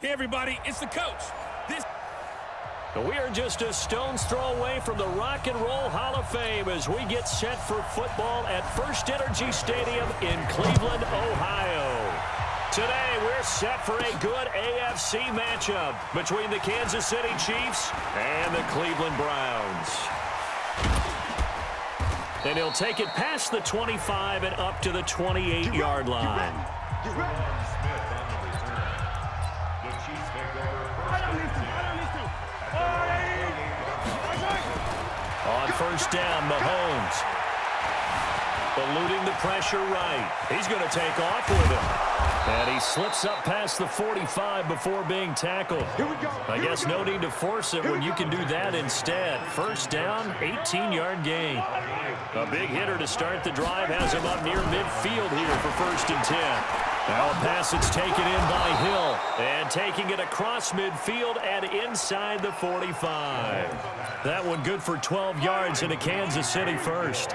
Hey, everybody, it's the coach. We are just a stone's throw away from the Rock and Roll Hall of Fame as we get set for football at First Energy Stadium in Cleveland, Ohio. Today, we're set for a good AFC matchup between the Kansas City Chiefs and the Cleveland Browns. And he'll take it past the 25 and up to the 28-yard line. On first down, Mahomes. Eluding the pressure right. He's going to take off with it. And he slips up past the 45 before being tackled. I guess no need to force it when you can do that instead. First down, 18-yard gain. A big hitter to start the drive has him up near midfield here for 1st and 10. Now a pass that's taken in by Hill. And taking it across midfield and inside the 45. That one good for 12 yards into Kansas City first.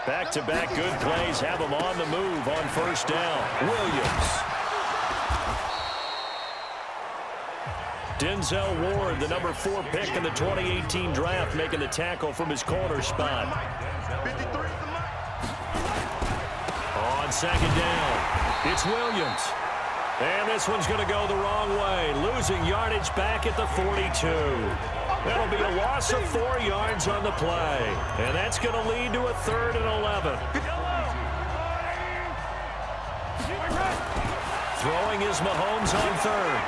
Back-to-back good plays have him on the move on first down. Williams. Denzel Ward, the number 4 pick in the 2018 draft, making the tackle from his corner spot. On second down, it's Williams. And this one's going to go the wrong way, losing yardage back at the 42. That'll be a loss of 4 yards on the play. And that's going to lead to a 3rd and 11. Throwing is Mahomes on 3rd.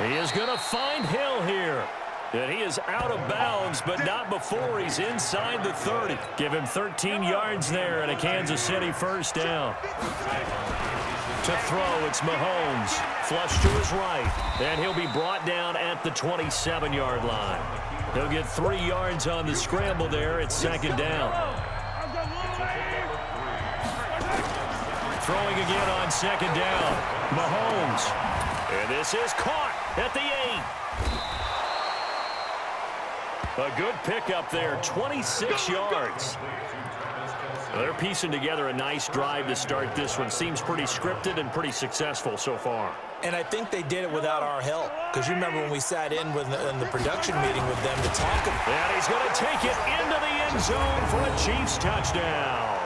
He is going to find Hill here. And he is out of bounds, but not before he's inside the 30. Give him 13 yards there and a Kansas City first down. To throw, it's Mahomes. Flush to his right. And he'll be brought down at the 27-yard line. He'll get 3 yards on the scramble there at 2nd down. Throwing again on 2nd down. Mahomes. And this is caught at the 8. A good pickup there, 26 yards. They're piecing together a nice drive to start this one. Seems pretty scripted and pretty successful so far. And I think they did it without our help. Because you remember when we sat in the production meeting with them to talk. And he's going to take it into the end zone for a Chiefs touchdown.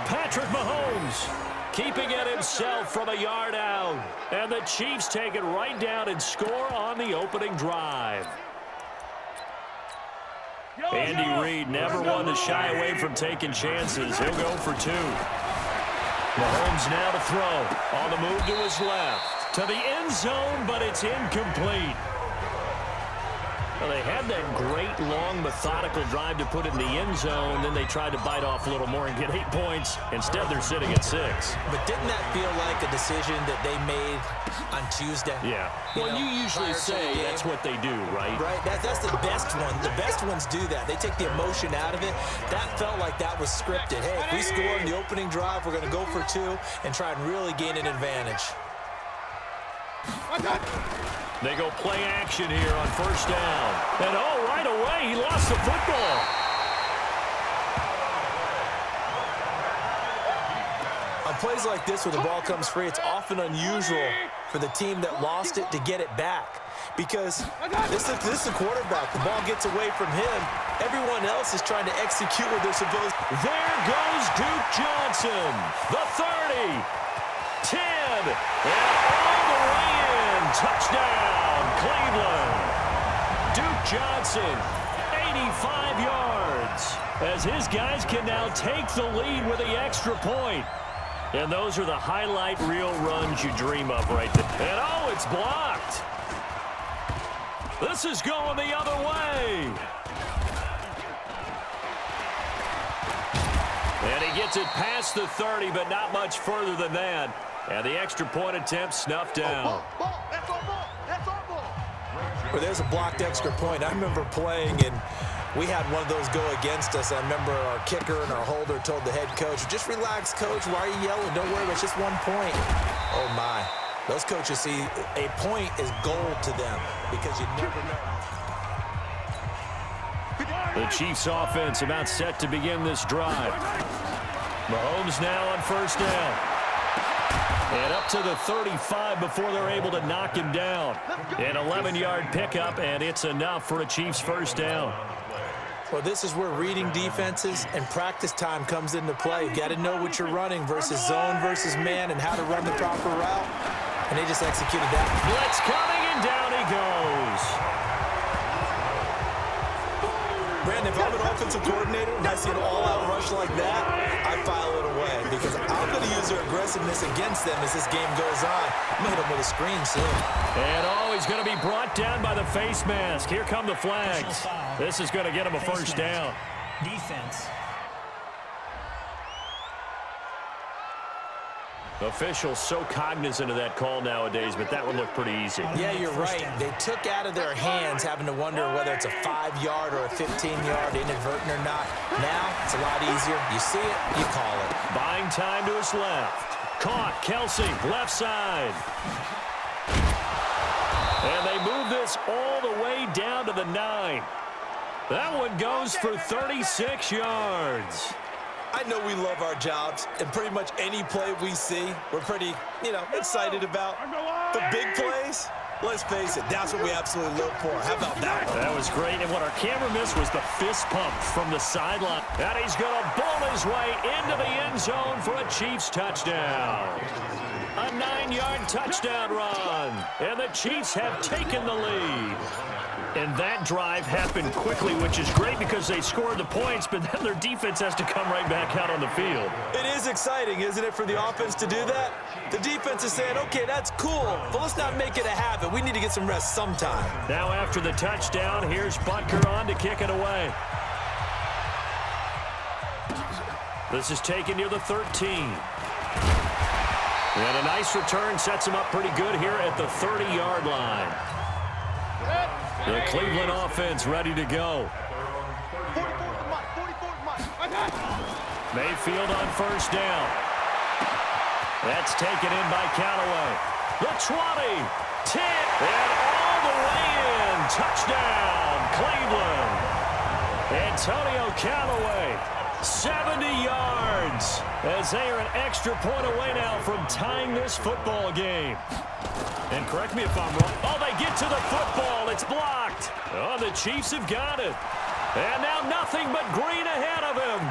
Patrick Mahomes keeping it himself from a yard out. And the Chiefs take it right down and score on the opening drive. Andy Reid never one to shy away from taking chances. He'll go for 2. Mahomes now to throw. On the move to his left. To the end zone, but it's incomplete. Well, they had that great, long, methodical drive to put in the end zone. Then they tried to bite off a little more and get 8 points. Instead, they're sitting at 6. But didn't that feel like a decision that they made on Tuesday? Yeah. Well, you usually say that's what they do, right? Right. That's the best one. The best ones do that. They take the emotion out of it. That felt like that was scripted. Hey, if we score in the opening drive, we're going to go for 2 and try and really gain an advantage. They go play action here on first down. And right away, he lost the football. On plays like this where the ball comes free, it's often unusual for the team that lost it to get it back. Because this is the quarterback. The ball gets away from him. Everyone else is trying to execute what they're supposed to. There goes Duke Johnson. The 30. 10. And all the way in. Touchdown, Cleveland. Duke Johnson, 85 yards. As his guys can now take the lead with the extra point. And those are the highlight reel runs you dream of right there. And it's blocked. This is going the other way. And he gets it past the 30, but not much further than that. And the extra point attempt snuffed down. Well, there's a blocked extra point. I remember playing, and we had one of those go against us. I remember our kicker and our holder told the head coach, just relax, coach. Why are you yelling? Don't worry, it's just 1 point. Oh, my. Those coaches see a point is gold to them because you never know. The Chiefs offense about set to begin this drive. Mahomes now on first down. And up to the 35 before they're able to knock him down. An 11-yard pickup, and it's enough for a Chiefs first down. Well, this is where reading defenses and practice time comes into play. You got to know what you're running versus zone versus man and how to run the proper route. And they just executed that. Blitz coming, and down he goes. Brandon, if I'm an offensive coordinator and I see an all-out rush like that, I file it away because I'm going to use their aggressiveness against them as this game goes on. I'm going to hit them with a screen soon. And he's going to be brought down by the face mask. Here come the flags. This is going to get him a first down. Defense. Officials so cognizant of that call nowadays, but that would look pretty easy. Yeah, you're right. They took out of their hands having to wonder whether it's a 5-yard or a 15-yard, inadvertent or not. Now, it's a lot easier. You see it, you call it. Buying time to his left. Caught, Kelsey, left side. And they move this all the way down to the 9. That one goes for 36 yards. I know we love our jobs, and pretty much any play we see, we're pretty, excited about. The big plays, let's face it, that's what we absolutely live for. How about that one? That was great, and what our camera missed was the fist pump from the sideline. And he's going to bowl his way into the end zone for a Chiefs touchdown. A 9-yard touchdown run, and the Chiefs have taken the lead. And that drive happened quickly, which is great because they scored the points, but then their defense has to come right back out on the field. It is exciting, isn't it, for the offense to do that? The defense is saying, okay, that's cool, but let's not make it a habit. We need to get some rest sometime. Now after the touchdown, here's Butker on to kick it away. This is taken near the 13. And a nice return sets him up pretty good here at the 30-yard line. The Cleveland offense ready to go. Mayfield on first down. That's taken in by Callaway. The 20, 10, and all the way in. Touchdown, Cleveland. Antonio Callaway, 70 yards, as they are an extra point away now from tying this football game. And correct me if I'm wrong. Oh, they get to the football. It's blocked. Oh, the Chiefs have got it. And now nothing but green ahead of him.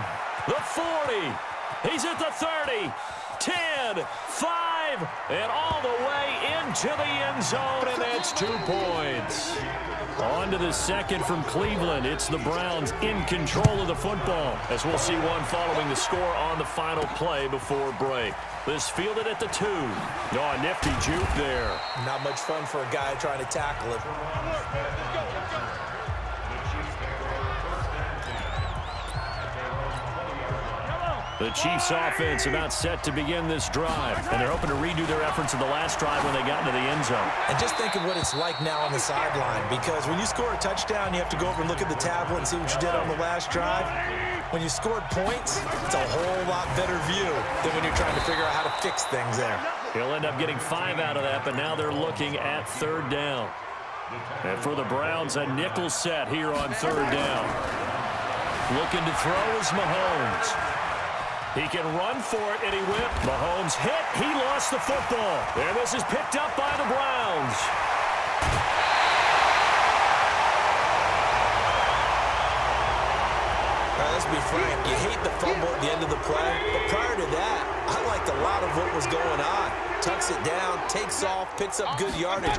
The 40. He's at the 30. 10, 5, and all the way into the end zone, and that's 2 points. On to the second from Cleveland. It's the Browns in control of the football, as we'll see one following the score on the final play before break. This fielded at the 2. Oh, a nifty juke there. Not much fun for a guy trying to tackle it. The Chiefs offense about set to begin this drive, and they're hoping to redo their efforts of the last drive when they got into the end zone. And just think of what it's like now on the sideline, because when you score a touchdown, you have to go over and look at the tablet and see what you did on the last drive. When you scored points, it's a whole lot better view than when you're trying to figure out how to fix things there. He'll end up getting 5 out of that, but now they're looking at third down. And for the Browns, a nickel set here on third down. Looking to throw is Mahomes. He can run for it, and he went. Mahomes hit. He lost the football. And this is picked up by the Browns. Let's be frank. You hate the fumble at the end of the play, but prior to that, I liked a lot of what was going on. Tucks it down, takes off, picks up good yardage.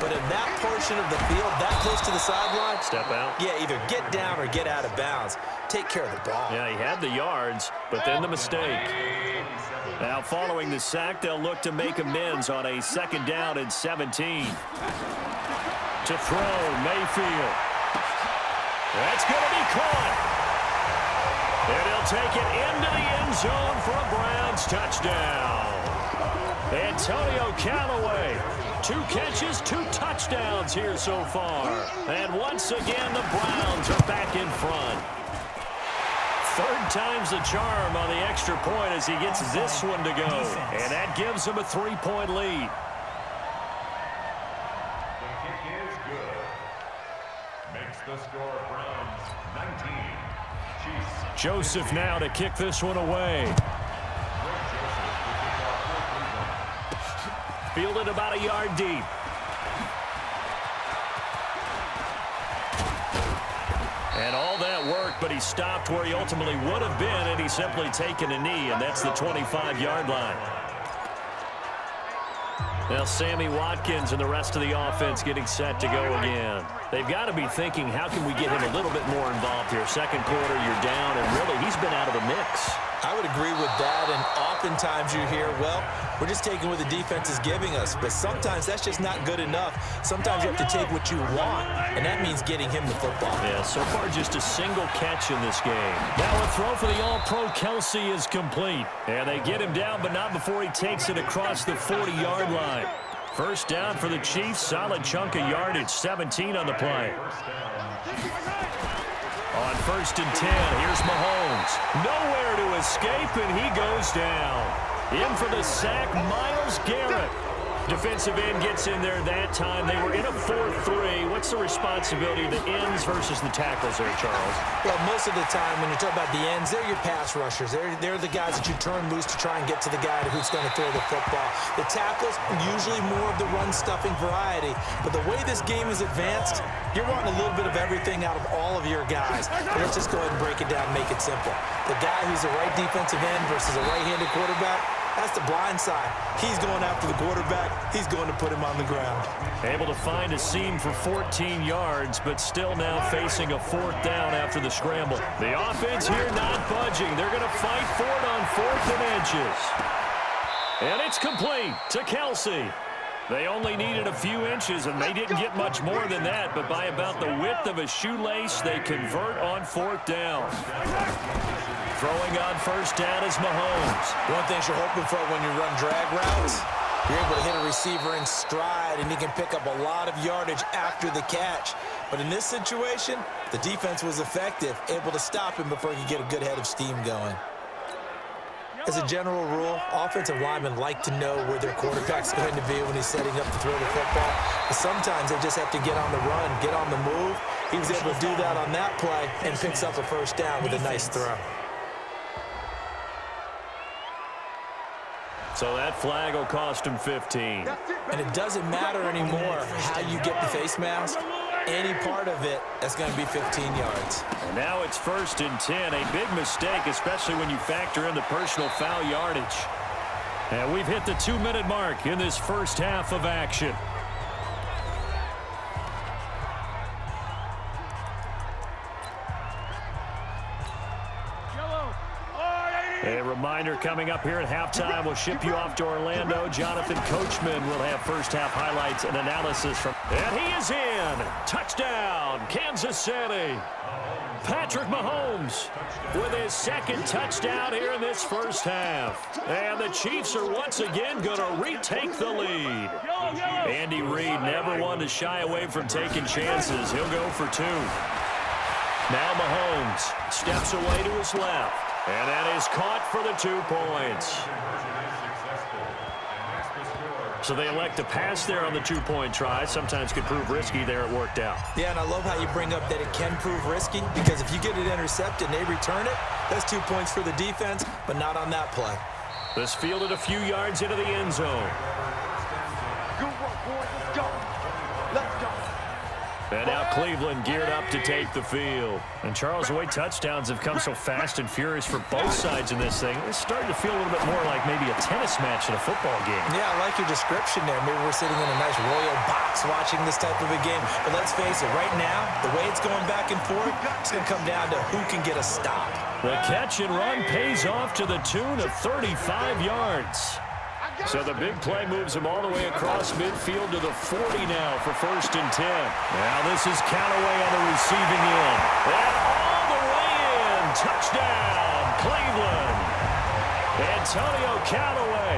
But in that portion of the field, that close to the sideline, step out. Yeah, either get down or get out of bounds. Take care of the ball. Yeah, he had the yards, but then the mistake. Now, following the sack, they'll look to make amends on a second down and 17. To throw, Mayfield. That's going to be caught. And he'll take it into the end zone for a Browns touchdown. Antonio Callaway, 2 catches, 2 touchdowns here so far. And once again, the Browns are back in front. Third time's the charm on the extra point as he gets this one to go. And that gives him a 3-point lead. The kick is good. Makes the score Browns 19. Chiefs. Joseph now to kick this one away. Fielded about a yard deep. And all that work, but he stopped where he ultimately would have been, and he's simply taken a knee, and that's the 25-yard line. Now Sammy Watkins and the rest of the offense getting set to go again. They've got to be thinking, how can we get him a little bit more involved here? Second quarter, you're down, and really, he's been out of the mix. I would agree with that, and oftentimes you hear, well, we're just taking what the defense is giving us, but sometimes that's just not good enough. Sometimes you have to take what you want, and that means getting him the football. Yeah, so far just a single catch in this game. Now a throw for the All-Pro Kelsey is complete, and they get him down, but not before he takes it across the 40-yard line. First down for the Chiefs, solid chunk of yardage, 17 on the play. On 1st and 10, here's Mahomes. Nowhere to escape, and he goes down. In for the sack, Myles Garrett. Defensive end gets in there that time. They were in a 4-3. What's the responsibility of the ends versus the tackles there, Charles? Well, most of the time when you talk about the ends, they're your pass rushers. They're the guys that you turn loose to try and get to the guy who's going to throw the football. The tackles, usually more of the run-stuffing variety. But the way this game is advanced, you're wanting a little bit of everything out of all of your guys. But let's just go ahead and break it down and make it simple. The guy who's a right defensive end versus a right-handed quarterback, that's the blind side. He's going after the quarterback. He's going to put him on the ground. Able to find a seam for 14 yards, but still now facing a 4th down after the scramble. The offense here not budging. They're going to fight for it on 4th and inches. And it's complete to Kelsey. They only needed a few inches, and they didn't get much more than that, but by about the width of a shoelace, they convert on 4th down. Throwing on 1st down is Mahomes. One thing you're hoping for when you run drag routes, you're able to hit a receiver in stride, and he can pick up a lot of yardage after the catch. But in this situation, the defense was effective, able to stop him before he could get a good head of steam going. As a general rule, offensive linemen like to know where their quarterback's going to be when he's setting up to throw the football. But sometimes they just have to get on the run, get on the move. He was able to do that on that play and picks up a 1st down with a nice throw. So that flag will cost him 15. And it doesn't matter anymore how you get the face mask. Any part of it, that's going to be 15 yards. And now it's 1st and 10. A big mistake, especially when you factor in the personal foul yardage. And we've hit the 2-minute mark in this first half of action. A reminder coming up here at halftime. We'll ship you off to Orlando. Jonathan Coachman will have first-half highlights and analysis from. And he is in. Touchdown, Kansas City. Patrick Mahomes with his 2nd touchdown here in this first half. And the Chiefs are once again going to retake the lead. Andy Reid never wanted to shy away from taking chances. He'll go for 2. Now Mahomes steps away to his left. And that is caught for the 2 points. So they elect to pass there on the 2-point try. Sometimes could prove risky there. It worked out. Yeah, and I love how you bring up that it can prove risky, because if you get it intercepted and they return it, that's 2 points for the defense, but not on that play. This fielded a few yards into the end zone. And now Cleveland geared up to take the field. And Charles, the way touchdowns have come so fast and furious for both sides in this thing, it's starting to feel a little bit more like maybe a tennis match in a football game. Yeah, I like your description there. Maybe we're sitting in a nice royal box watching this type of a game. But let's face it, right now, the way it's going back and forth, it's going to come down to who can get a stop. The catch and run pays off to the tune of 35 yards. So the big play moves him all the way across midfield to the 40 now for 1st and 10. Now this is Callaway on the receiving end. And all the way in. Touchdown, Cleveland. Antonio Callaway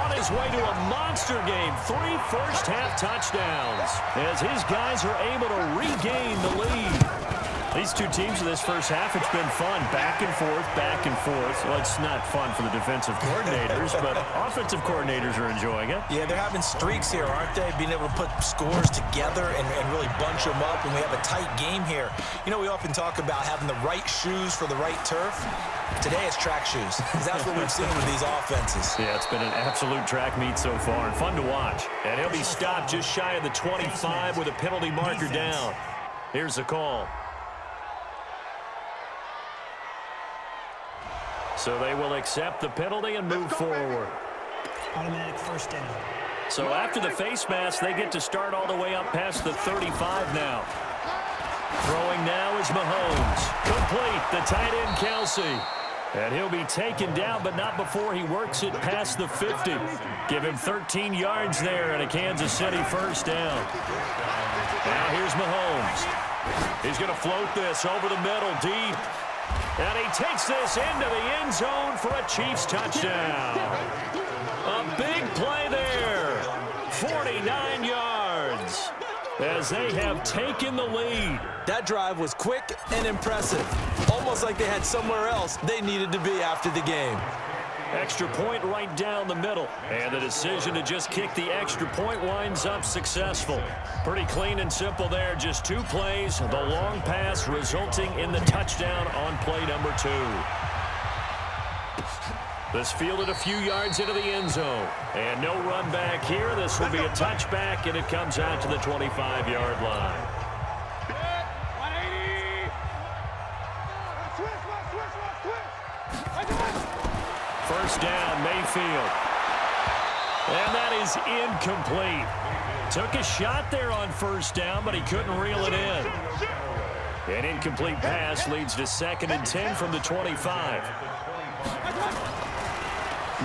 on his way to a monster game. 3 first-half touchdowns as his guys are able to regain the lead. These two teams in this first half, it's been fun. Back and forth, back and forth. Well, it's not fun for the defensive coordinators, but offensive coordinators are enjoying it. Yeah, they're having streaks here, aren't they? Being able to put scores together and really bunch them up, and we have a tight game here. You know, we often talk about having the right shoes for the right turf. Today it's track shoes, because that's what we've seen with these offenses. Yeah, it's been an absolute track meet so far, and fun to watch. And he'll be stopped just shy of the 25 with a penalty marker down. Here's the call. So they will accept the penalty and move forward. Automatic first down. So after the face mask, they get to start all the way up past the 35 now. Throwing now is Mahomes. Complete, the tight end Kelsey. And he'll be taken down, but not before he works it past the 50. Give him 13 yards there and a Kansas City first down. Now here's Mahomes. He's going to float this over the middle, deep. And he takes this into the end zone for a Chiefs touchdown. A big play there. 49 yards as they have taken the lead. That drive was quick and impressive. Almost like they had somewhere else they needed to be after the game. Extra point right down the middle. And the decision to just kick the extra point winds up successful. Pretty clean and simple there. Just two plays. The long pass resulting in the touchdown on play number 2. This fielded a few yards into the end zone. And no run back here. This will be a touchback, and it comes out to the 25-yard line. First down, Mayfield. And that is incomplete. Took a shot there on first down, but he couldn't reel it in. An incomplete pass leads to 2nd and 10 from the 25.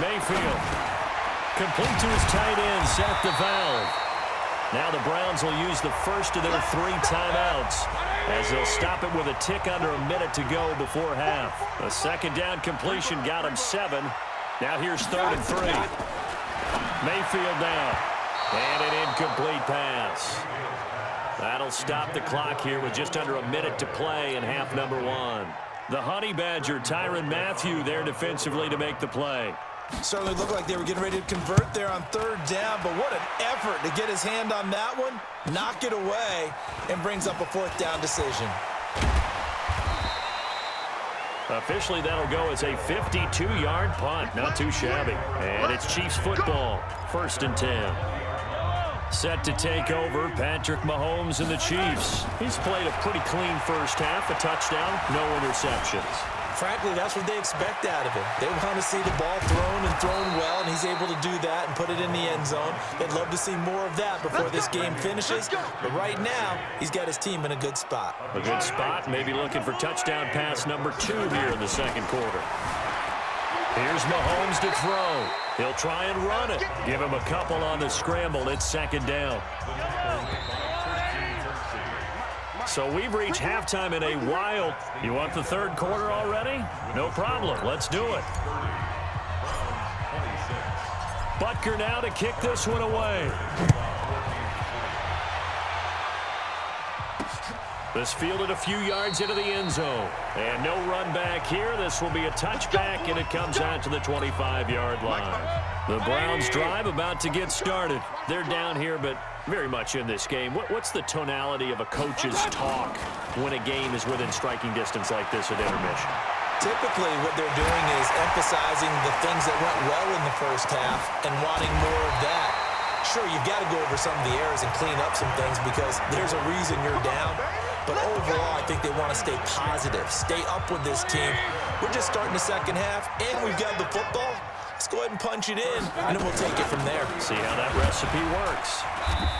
Mayfield. Complete to his tight end, Seth DeValve. Now the Browns will use the first of their 3 timeouts as they'll stop it with a tick under a minute to go before half. A 2nd down completion got him 7. Now here's 3rd and 3. Mayfield now. And an incomplete pass. That'll stop the clock here with just under a minute to play in half number 1. The Honey Badger, Tyrann Mathieu, there defensively to make the play. Certainly looked like they were getting ready to convert there on 3rd down, but what an effort to get his hand on that one, knock it away, and brings up a 4th down decision. Officially, that'll go as a 52-yard punt. Not too shabby. And it's Chiefs football. 1st and 10. Set to take over, Patrick Mahomes and the Chiefs. He's played a pretty clean first half, a touchdown, no interceptions. Frankly, that's what they expect out of him. They want to see the ball thrown well, and he's able to do that and put it in the end zone. They'd love to see more of that before this game finishes. But right now, he's got his team in a good spot. A good spot, maybe looking for touchdown pass number 2 here in the 2nd quarter. Here's Mahomes to throw. He'll try and run it. Give him a couple on the scramble. It's 2nd down. So we've reached halftime in a while. You want the 3rd quarter already? No problem. Let's do it. Butker now to kick this one away. This fielded a few yards into the end zone. And no run back here. This will be a touchback, and it comes out to the 25-yard line. The Browns drive about to get started. They're down here, but very much in this game. What's the tonality of a coach's talk when a game is within striking distance like this at intermission? Typically, what they're doing is emphasizing the things that went well in the first half and wanting more of that. Sure, you've got to go over some of the errors and clean up some things because there's a reason you're down. But overall, I think they want to stay positive, stay up with this team. We're just starting the 2nd half, and we've got the football. Let's go ahead and punch it in, and then we'll take it from there. See how that recipe works.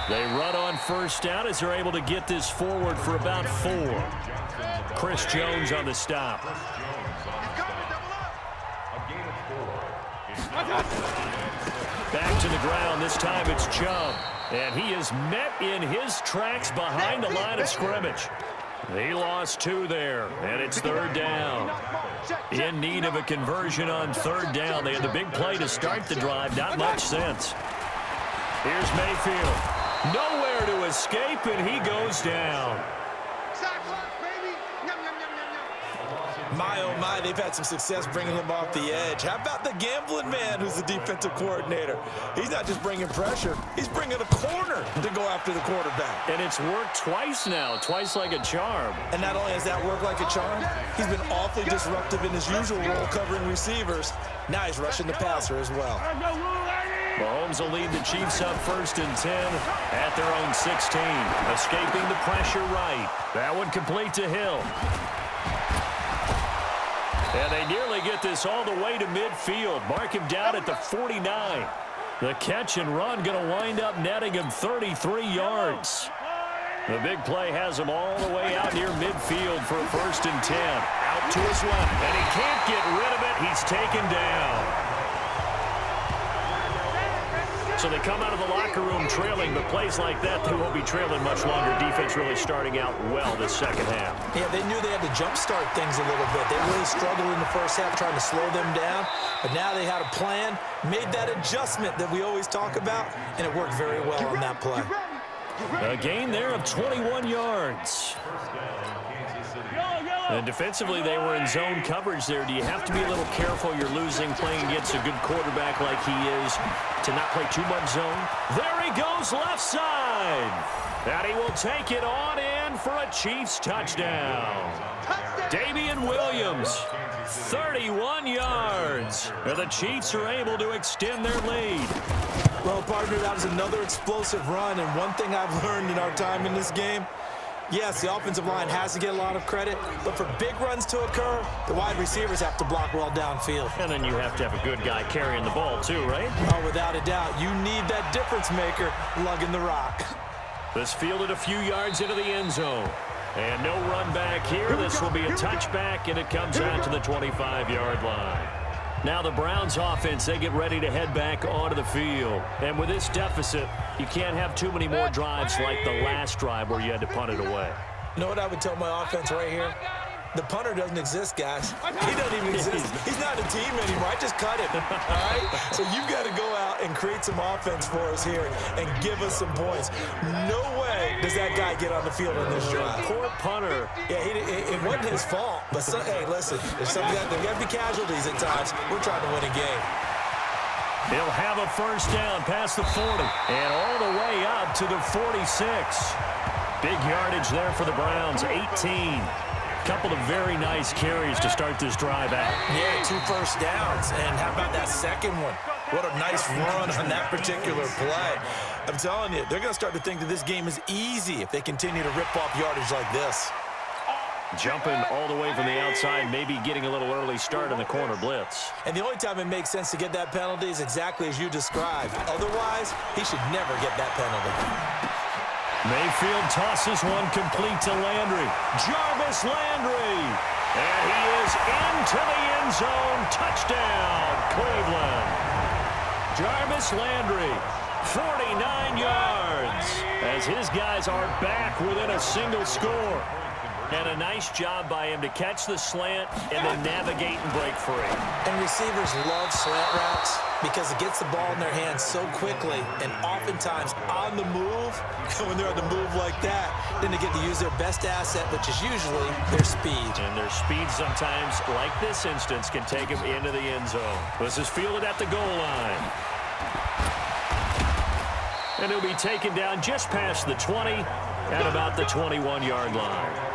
They run on first down as they're able to get this forward for about 4. Chris Jones on the stop. Back to the ground. This time it's Chubb. And he is met in his tracks behind the line of scrimmage. He lost 2 there, and it's 3rd down. In need of a conversion on 3rd down. They had the big play to start the drive. Not much sense. Here's Mayfield. Nowhere to escape, and he goes down. My, oh my, they've had some success bringing him off the edge. How about the gambling man who's the defensive coordinator? He's not just bringing pressure, he's bringing a corner to go after the quarterback. And it's worked twice now, twice like a charm. And not only has that worked like a charm, he's been awfully disruptive in his usual role covering receivers. Now he's rushing the passer as well. Mahomes will lead the Chiefs up 1st and 10 at their own 16. Escaping the pressure right. That one complete to Hill. And they nearly get this all the way to midfield. Mark him down at the 49. The catch and run going to wind up netting him 33 yards. The big play has him all the way out near midfield for a 1st and 10. Out to his left, and he can't get rid of it. He's taken down. So they come out of the locker room trailing, but plays like that, they won't be trailing much longer. Defense really starting out well this second half. Yeah, they knew they had to jumpstart things a little bit. They really struggled in the first half trying to slow them down, but now they had a plan, made that adjustment that we always talk about, and it worked very well on that play. A gain there of 21 yards. And defensively, they were in zone coverage there. Do you have to be a little careful? You're losing playing against a good quarterback like he is to not play too much zone. There he goes left side. And he will take it on in for a Chiefs touchdown. Damian Williams, 31 yards. And the Chiefs are able to extend their lead. Well, partner, that was another explosive run, and one thing I've learned in our time in this game, yes, the offensive line has to get a lot of credit, but for big runs to occur, the wide receivers have to block well downfield. And then you have to have a good guy carrying the ball too, right? Oh, without a doubt. You need that difference maker lugging the rock. This fielded a few yards into the end zone. And no run back here. This will be a touchback, and it comes out to the 25-yard line. Now the Browns offense, they get ready to head back onto the field. And with this deficit, you can't have too many more drives like the last drive where you had to punt it away. You know what I would tell my offense right here? The punter doesn't exist, guys. He doesn't even exist. He's not a team anymore. I just cut him, all right? So you've got to go out and create some offense for us here and give us some points. No way does that guy get on the field on this drive. Poor punter. Yeah, it wasn't his fault. But, hey, listen, there's got to be casualties at times. We're trying to win a game. He'll have a first down past the 40 and all the way up to the 46. Big yardage there for the Browns, 18. Couple of very nice carries to start this drive out. Yeah, 2 first downs. And how about that second one? What a nice run on that particular play. I'm telling you, they're going to start to think that this game is easy if they continue to rip off yardage like this. Jumping all the way from the outside, maybe getting a little early start in the corner blitz. And the only time it makes sense to get that penalty is exactly as you described. Otherwise, he should never get that penalty. Mayfield tosses one complete to Landry. Jarvis Landry. And he is into the end zone. Touchdown, Cleveland. Jarvis Landry, 49 yards. As his guys are back within a single score. And a nice job by him to catch the slant and then navigate and break free. And receivers love slant routes because it gets the ball in their hands so quickly and oftentimes on the move. And when they're on the move like that, then they get to use their best asset, which is usually their speed. And their speed sometimes, like this instance, can take them into the end zone. This is fielded at the goal line. And he'll be taken down just past the 20 at about the 21-yard line.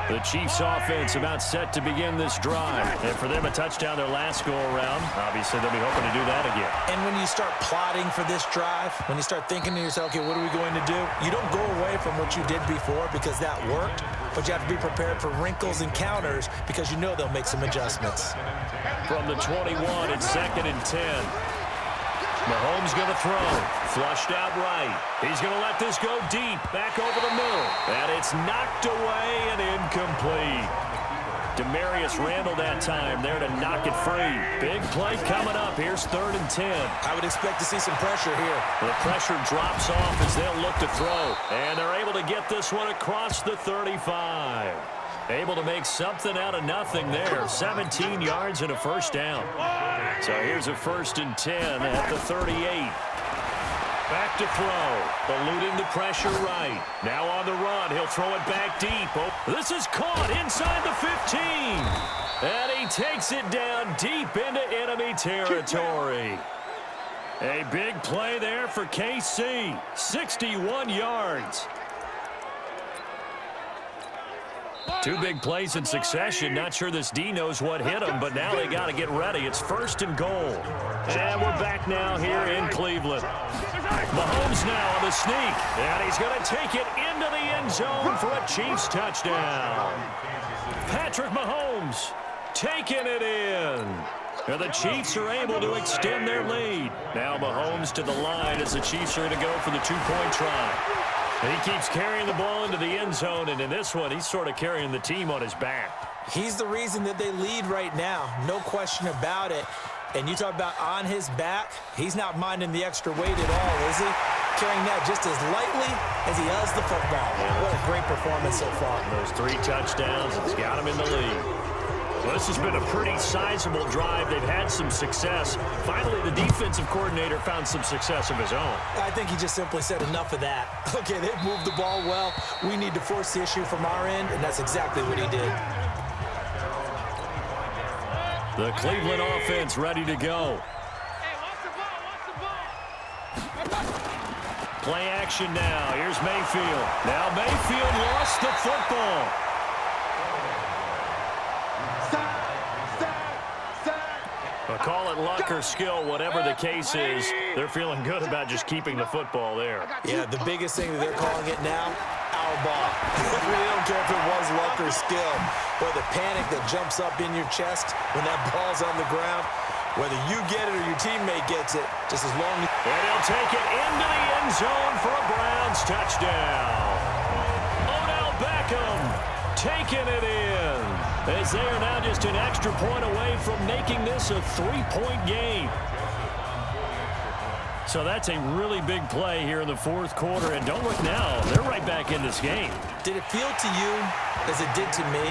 The Chiefs offense about set to begin this drive. And for them, a touchdown their last go-around. Obviously, they'll be hoping to do that again. And when you start plotting for this drive, when you start thinking to yourself, okay, what are we going to do? You don't go away from what you did before because that worked, but you have to be prepared for wrinkles and counters because you know they'll make some adjustments. From the 21, it's 2nd and 10. Mahomes going to throw. Flushed out right. He's going to let this go deep. Back over the middle. And it's knocked away and incomplete. Demarius Randall that time there to knock it free. Big play coming up. Here's 3rd and 10. I would expect to see some pressure here. The pressure drops off as they'll look to throw. And they're able to get this one across the 35. Able to make something out of nothing there. 17 yards and a first down. So here's a 1st and 10 at the 38. Back to throw. Eluding the pressure right. Now on the run. He'll throw it back deep. Oh, this is caught inside the 15. And he takes it down deep into enemy territory. A big play there for KC. 61 yards. Two big plays in succession. Not sure this D knows what hit him, but now they got to get ready. It's 1st and goal. And we're back now here in Cleveland. Mahomes now on the sneak. And he's going to take it into the end zone for a Chiefs touchdown. Patrick Mahomes taking it in. And the Chiefs are able to extend their lead. Now Mahomes to the line as the Chiefs are going to go for the 2-point try. And he keeps carrying the ball into the end zone, and in this one, he's sort of carrying the team on his back. He's the reason that they lead right now. No question about it. And you talk about on his back, he's not minding the extra weight at all, is he? Carrying that just as lightly as he does the football. What a great performance so far. Those 3 touchdowns, it's got him in the lead. Well, this has been a pretty sizable drive. They've had some success. Finally, the defensive coordinator found some success of his own. I think he just simply said enough of that. Okay, they've moved the ball well. We need to force the issue from our end, and that's exactly what he did. The Cleveland offense ready to go. Play action now. Here's Mayfield. Now Mayfield lost the football. But call it luck or skill, whatever the case is, they're feeling good about just keeping the football there. Yeah, the biggest thing that they're calling it now, our ball. They don't care if it was luck or skill, or the panic that jumps up in your chest when that ball's on the ground. Whether you get it or your teammate gets it, just as long as... And he'll take it into the end zone for a Browns touchdown. Odell Beckham taking it in. As they are now just an extra point away from making this a 3-point game. So that's a really big play here in the 4th quarter. And don't look now, they're right back in this game. Did it feel to you, as it did to me,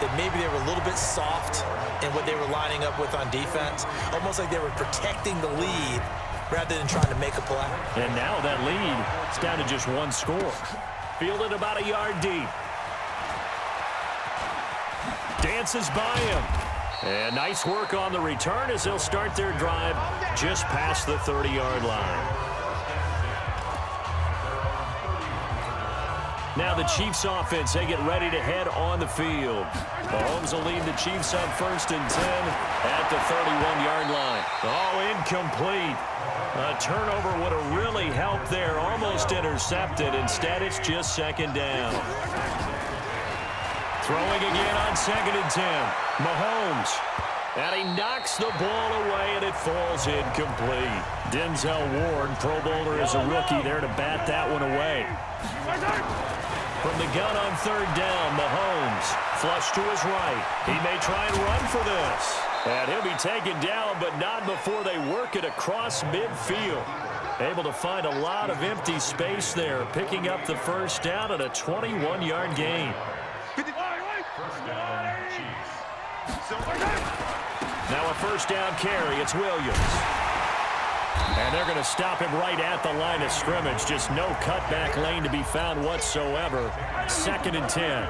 that maybe they were a little bit soft in what they were lining up with on defense? Almost like they were protecting the lead rather than trying to make a play. And now that lead, it's down to just 1 score. Fielded about a yard deep. Dances by him. And nice work on the return as they'll start their drive just past the 30-yard line. Now the Chiefs offense, they get ready to head on the field. Mahomes will lead the Chiefs up 1st and 10 at the 31-yard line. Oh, incomplete. A turnover would have really helped there. Almost intercepted. Instead, it's just 2nd down. Throwing again on 2nd and 10. Mahomes. And he knocks the ball away, and it falls incomplete. Denzel Ward, Pro Bowler as a rookie, there to bat that one away. From the gun on 3rd down, Mahomes. Flush to his right. He may try and run for this. And he'll be taken down, but not before they work it across midfield. Able to find a lot of empty space there, picking up the 1st down at a 21-yard gain. Now a 1st down carry. It's Williams. And they're going to stop him right at the line of scrimmage. Just no cutback lane to be found whatsoever. 2nd and 10.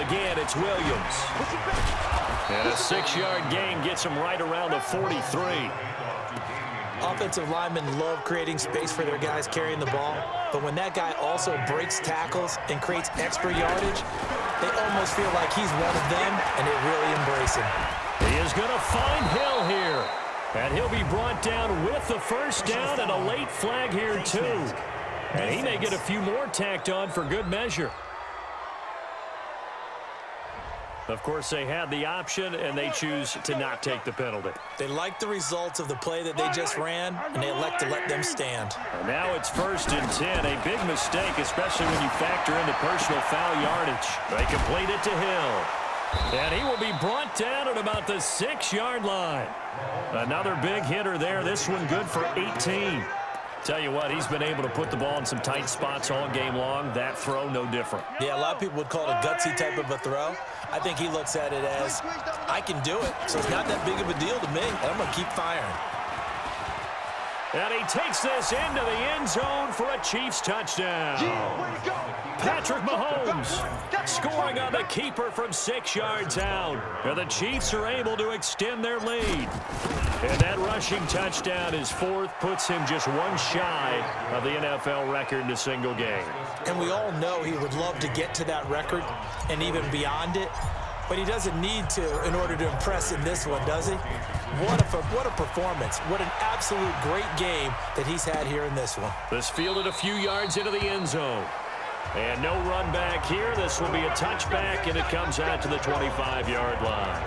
Again, it's Williams. And a 6-yard gain gets him right around the 43. Offensive linemen love creating space for their guys carrying the ball, but when that guy also breaks tackles and creates extra yardage, they almost feel like he's one of them, and they really embrace him. He is going to find Hill here, and he'll be brought down with the 1st down and a late flag here, too. And he may get a few more tacked on for good measure. Of course, they had the option, and they choose to not take the penalty. They like the results of the play that they just ran, and they elect to let them stand. And now it's 1st and 10. A big mistake, especially when you factor in the personal foul yardage. They complete it to Hill. And he will be brought down at about the 6-yard line. Another big hitter there. This one good for 18. Tell you what, he's been able to put the ball in some tight spots all game long. That throw, no different. Yeah, a lot of people would call it a gutsy type of a throw. I think he looks at it as, I can do it, so it's not that big of a deal to me, and I'm going to keep firing. And he takes this into the end zone for a Chiefs touchdown. Patrick Mahomes scoring on the keeper from 6 yards out. And the Chiefs are able to extend their lead. And that rushing touchdown, his fourth, puts him just one shy of the NFL record in a single game. And we all know he would love to get to that record and even beyond it. But he doesn't need to in order to impress in this one, does he? What a performance. What an absolute great game that he's had here in this one. This fielded a few yards into the end zone. And no run back here. This will be a touchback, and it comes out to the 25-yard line.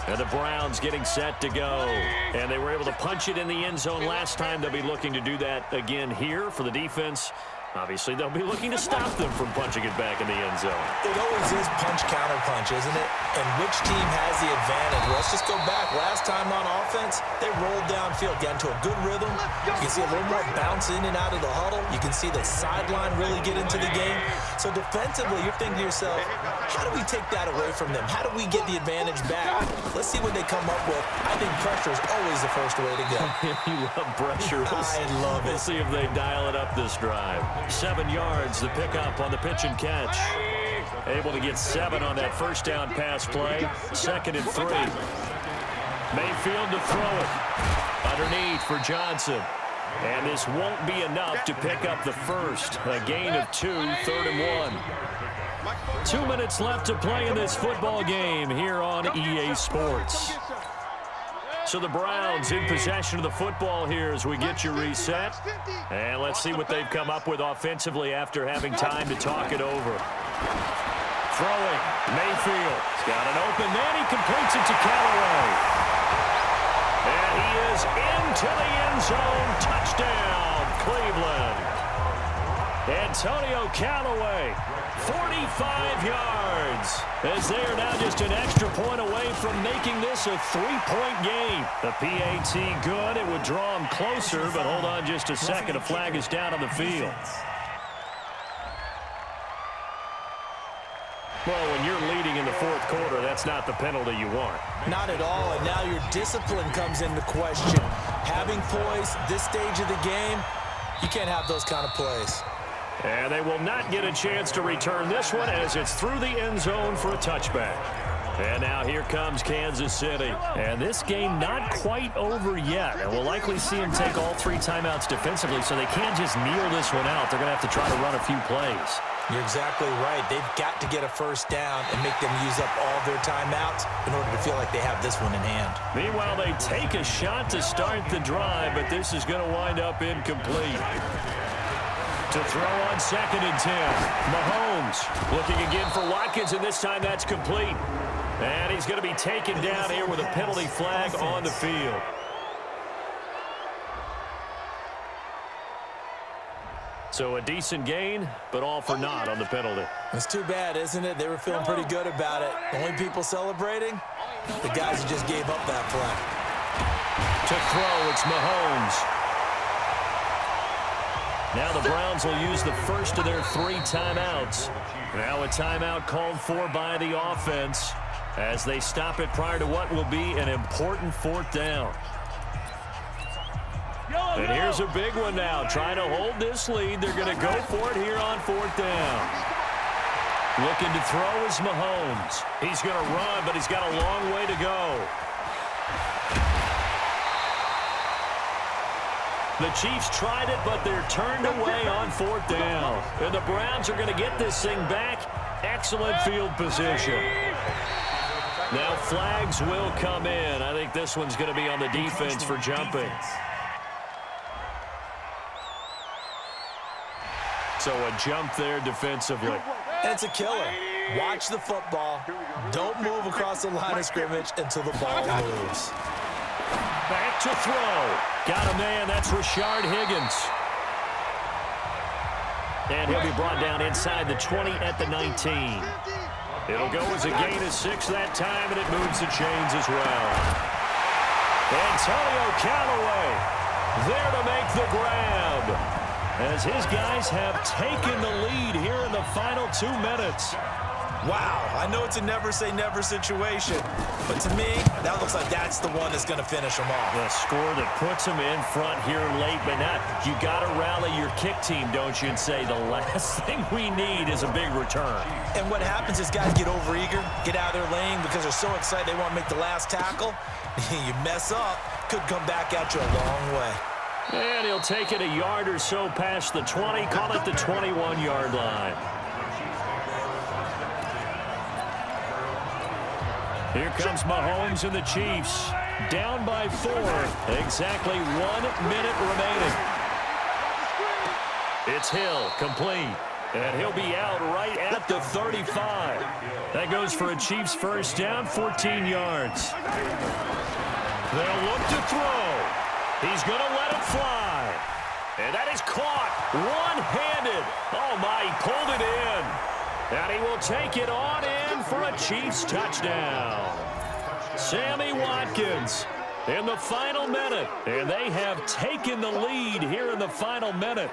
And the Browns getting set to go. And they were able to punch it in the end zone last time. They'll be looking to do that again here for the defense. Obviously, they'll be looking to stop them from punching it back in the end zone. It always is punch-counter-punch, isn't it? And which team has the advantage? Let's just go back. Last time on offense, they rolled downfield, got into a good rhythm. You can see a little more bounce in and out of the huddle. You can see the sideline really get into the game. So defensively, you're thinking to yourself, how do we take that away from them? How do we get the advantage back? Let's see what they come up with. I think pressure is always the first way to go. You love pressure. I love it. We'll see if they dial it up this drive. 7 yards, the pickup on the pitch and catch. Able to get 7 on that first down pass play. 2nd and 3. Mayfield to throw it. Underneath for Johnson. And this won't be enough to pick up the first. A gain of 2, 3rd and 1. 2 minutes left to play in this football game here on EA Sports. So the Browns in possession of the football here as we get you reset. And let's see what they've come up with offensively after having time to talk it over. Throwing, Mayfield. He's got an open man. He completes it to Callaway. And he is into the end zone. Touchdown, Cleveland. Antonio Callaway, 45 yards, as they are now just an extra point away from making this a 3-point game. The PAT good. It would draw them closer, but hold on just a second. A flag is down on the field. Well, when you're leading in the fourth quarter, that's not the penalty you want. Not at all, and now your discipline comes into question. Having poise this stage of the game, you can't have those kind of plays. And they will not get a chance to return this one as it's through the end zone for a touchback. And now here comes Kansas City. And this game not quite over yet. And we'll likely see them take all 3 timeouts defensively, so they can't just kneel this one out. They're going to have to try to run a few plays. You're exactly right. They've got to get a first down and make them use up all their timeouts in order to feel like they have this one in hand. Meanwhile, they take a shot to start the drive, but this is going to wind up incomplete. To throw on 2nd and 10. Mahomes looking again for Watkins, and this time that's complete. And he's going to be taken down here with a penalty flag on the field. So a decent gain, but all for naught on the penalty. It's too bad, isn't it? They were feeling pretty good about it. The only people celebrating, the guys who just gave up that play. To throw, it's Mahomes. Now the Browns will use the first of their 3 timeouts. Now a timeout called for by the offense as they stop it prior to what will be an important 4th down. And here's a big one now. Trying to hold this lead. They're going to go for it here on 4th down. Looking to throw is Mahomes. He's going to run, but he's got a long way to go. The Chiefs tried it, but they're turned away on 4th down. And the Browns are going to get this thing back. Excellent field position. Now flags will come in. I think this one's going to be on the defense for jumping. So a jump there defensively. And it's a killer. Watch the football. Don't move across the line of scrimmage until the ball moves. Back to throw. Got a man. That's Rashard Higgins. And he'll be brought down inside the 20 at the 19. It'll go as a gain of 6 that time, and it moves the chains as well. Antonio Callaway there to make the grab, as his guys have taken the lead here in the final 2 minutes. Wow, I know it's a never say never situation, but to me, that looks like that's the one that's going to finish them off. The score that puts them in front here late, but not. You got to rally your kick team, don't you, and say the last thing we need is a big return. And what happens is guys get overeager, get out of their lane because they're so excited they want to make the last tackle. You mess up, could come back at you a long way. And he'll take it a yard or so past the 20, call it the 21-yard line. Here comes Mahomes and the Chiefs. Down by 4. Exactly 1 minute remaining. It's Hill, complete. And he'll be out right at the 35. That goes for a Chiefs first down, 14 yards. They'll look to throw. He's going to let it fly. And that is caught one-handed. Oh, my, he pulled it in. And he will take it on in for a Chiefs touchdown. Sammy Watkins in the final minute. And they have taken the lead here in the final minute.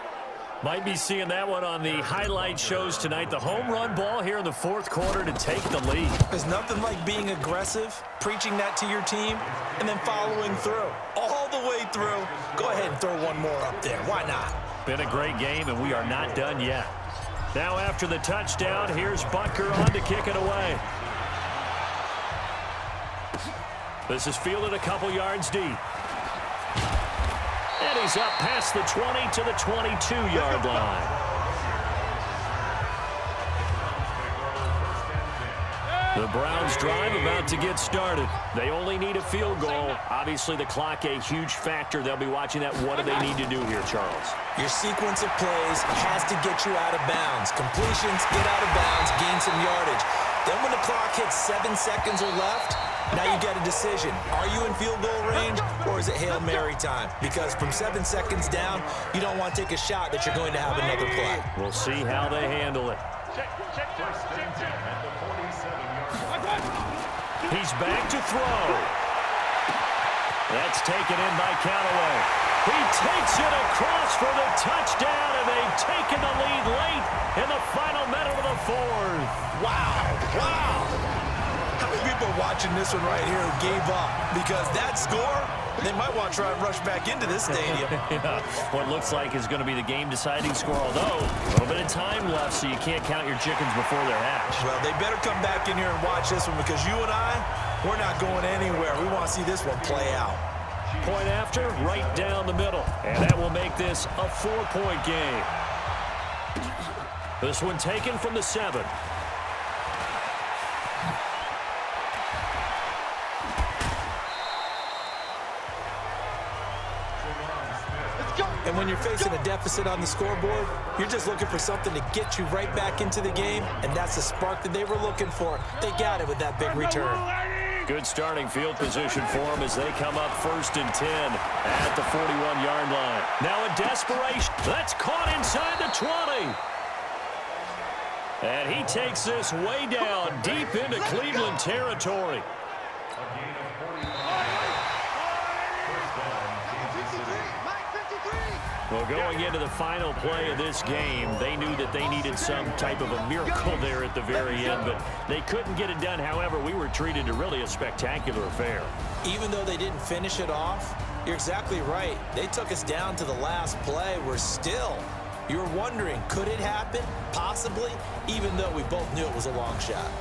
Might be seeing that one on the highlight shows tonight. The home run ball here in the fourth quarter to take the lead. There's nothing like being aggressive, preaching that to your team, and then following through. All the way through. Go ahead and throw one more up there. Why not? Been a great game, and we are not done yet. Now after the touchdown, here's Butker on to kick it away. This is fielded a couple yards deep. And he's up past the 20 to the 22-yard line. The Browns drive about to get started. They only need a field goal. Obviously, the clock a huge factor. They'll be watching that. What do they need to do here, Charles? Your sequence of plays has to get you out of bounds. Completions, get out of bounds, gain some yardage. Then when the clock hits 7 seconds or left, now you get a decision. Are you in field goal range, or is it Hail Mary time? Because from 7 seconds down, you don't want to take a shot that you're going to have another play. We'll see how they handle it. He's back to throw. That's taken in by Callaway. He takes it across for the touchdown, and they've taken the lead late in the final minute of the fourth. Wow, wow. How many people are watching this one right here who gave up? Because that score, they might want to try and rush back into this stadium. Yeah, what looks like is going to be the game-deciding score, although a little bit of time left, so you can't count your chickens before they're hatched. Well, they better come back in here and watch this one, because you and I, we're not going anywhere. We want to see this one play out. Point after, right down the middle. And that will make this a 4-point game. This one taken from the 7. And when you're facing a deficit on the scoreboard, you're just looking for something to get you right back into the game, and that's the spark that they were looking for. They got it with that big return. Good starting field position for them as they come up 1st and 10 at the 41-yard line. Now in desperation, that's caught inside the 20. And he takes this way down deep into Cleveland territory. Well, going into the final play of this game, they knew that they needed some type of a miracle there at the very end, but they couldn't get it done. However, we were treated to really a spectacular affair. Even though they didn't finish it off, you're exactly right. They took us down to the last play. We're still, you're wondering, could it happen? Possibly, even though we both knew it was a long shot.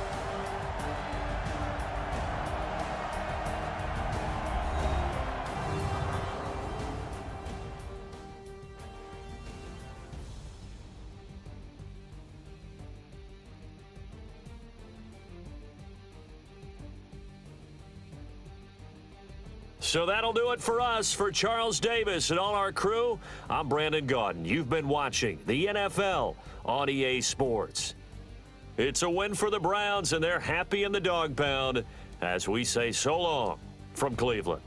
So that'll do it for us. For Charles Davis and all our crew, I'm Brandon Gaudin. You've been watching the NFL on EA Sports. It's a win for the Browns, and they're happy in the dog pound as we say so long from Cleveland.